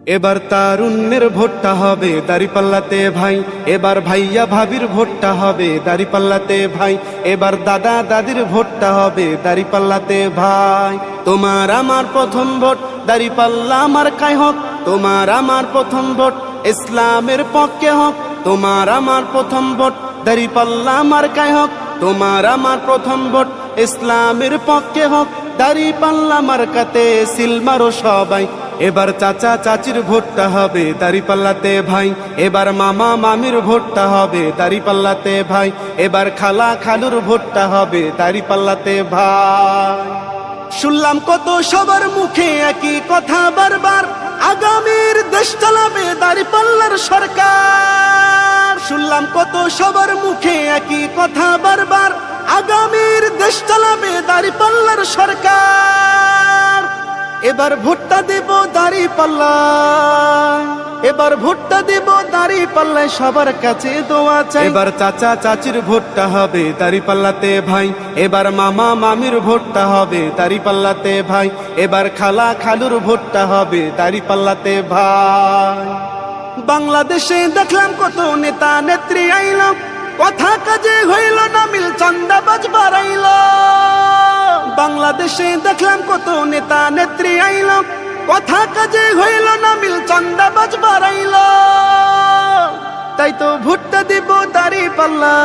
এবার তারুণ্যের ভোটটা হবে দাঁড়িপাল্লাতে ভাই, এবার ভাইয়া ভাবির ভোটটা হবে দাঁড়িপাল্লাতে ভাই, এবার দাদা দাদির ভোটটা হবে দাঁড়িপাল্লাতে ভাই। তোমার আমার প্রথম ভোট দাঁড়িপাল্লা মার্কায় হোক, তোমার আমার প্রথম ভোট ইসলামের পক্ষে হোক, তোমার আমার প্রথম ভোট দাঁড়িপাল্লা মার্কায় হোক, তোমার আমার প্রথম ভোট ইসলামের পক্ষে হোক। দাঁড়িপাল্লা মার্কাতে সিল মারো সবাই, এবার চাচা চাচির ভোটটা হবে দাঁড়িপাল্লাতে ভাই, এবার মামা মামির ভোটটা হবে দাঁড়িপাল্লাতে ভাই, এবার খালা খালুর ভোটটা হবে দাঁড়িপাল্লাতে ভাই। শুনলাম কত সবার মুখে একই কথা বারবার, আগামীর দেশ চালাবে দাঁড়িপাল্লার সরকার। শুনলাম কত সবার মুখে একই কথা বারবার, আগামীর দেশ চালাবে দাঁড়িপাল্লার সরকার। এবার ভোটটা দেব দাঁড়িপাল্লায়, এবার ভোটটা দেব দাঁড়িপাল্লায়, সবার কাছে দোয়া চাই। এবার চাচা চাচির ভোটটা হবে দাঁড়িপাল্লাতে ভাই, এবার মামা মামির ভোটটা হবে দাঁড়িপাল্লাতে ভাই, এবার খালা খালুর ভোটটা হবে দাঁড়িপাল্লাতে ভাই। বাংলাদেশে দেখলাম কত নেতা নেত্রী আইলো, কথা কাজে হইল না মিল, চান্দাবাজ বাড়াইল। বাংলাদেশে দেখলাম কত নেতা নেত্রী আইল, কথা কাজে হইল না মিল, চান্দাবাজ বাড়াইল। তাই তো ভোটটা দিব দাঁড়িপাল্লা,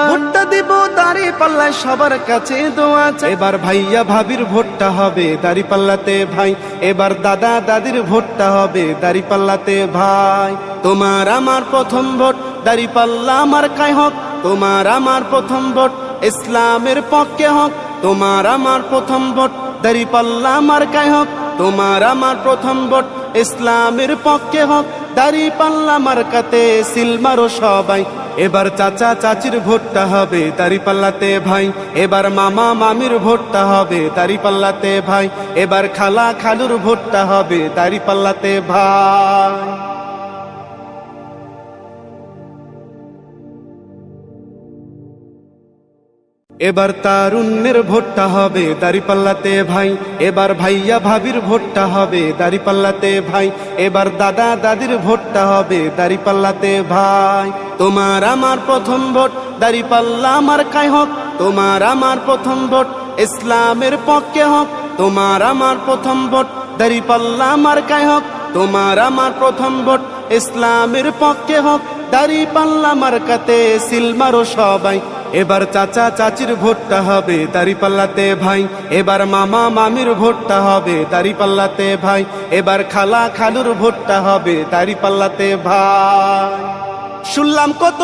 ভোটটা দিব দাঁড়িপাল্লায়, সবার কাছে দোয়া চাই। এবার ভাইয়া ভাবির ভোটটা হবে দাঁড়িপাল্লাতে ভাই, এবার দাদা দাদির ভোটটা হবে দাঁড়িপাল্লাতে ভাই। তোমার আমার প্রথম ভোট দাঁড়িপাল্লা মার্কায় হোক, তোমার আমার প্রথম ভোট ইসলামের পক্ষে হোক, তোমার আমার প্রথম ভোট দাঁড়িপাল্লা মার্কায় হোক, তোমার আমার প্রথম ভোট ইসলামের পক্ষে হোক। দাঁড়িপাল্লা মার্কাতে সিল মারো সবাই, এবার চাচা চাচির ভোটটা হবে দাঁড়িপাল্লাতে ভাই, এবার মামা মামির ভোটটা হবে দাঁড়িপাল্লাতে ভাই, এবার খালা খালুর ভোটটা হবে দাঁড়িপাল্লাতে ভাই। এবার তারুণ্যের ভোটটা হবে দাঁড়িপাল্লাতে ভাই, এবার ভাইয়া ভাবির ভোটটা হবে দাঁড়িপাল্লাতে ভাই, এবার দাদা দাদির ভোটটা হবে দাঁড়িপাল্লাতে ভাই। তোমার আমার প্রথম ভোট দাঁড়িপাল্লা মার্কায় হোক, তোমার আমার প্রথম ভোট ইসলামের পক্ষে হোক, তোমার আমার প্রথম ভোট দাঁড়িপাল্লা মার্কায় হোক, তোমার আমার প্রথম ভোট ইসলামের পক্ষে হোক। দাঁড়িপাল্লা মার্কাতে সিল মারো সবাই, এবার চাচা চাচির ভোটটা হবে দাঁড়িপাল্লাতে ভাই, এবার মামা মামির ভোটটা হবে দাঁড়িপাল্লাতে ভাই, এবার খালা খালুর ভোটটা হবে দাঁড়িপাল্লাতে ভাই। শুনলাম কত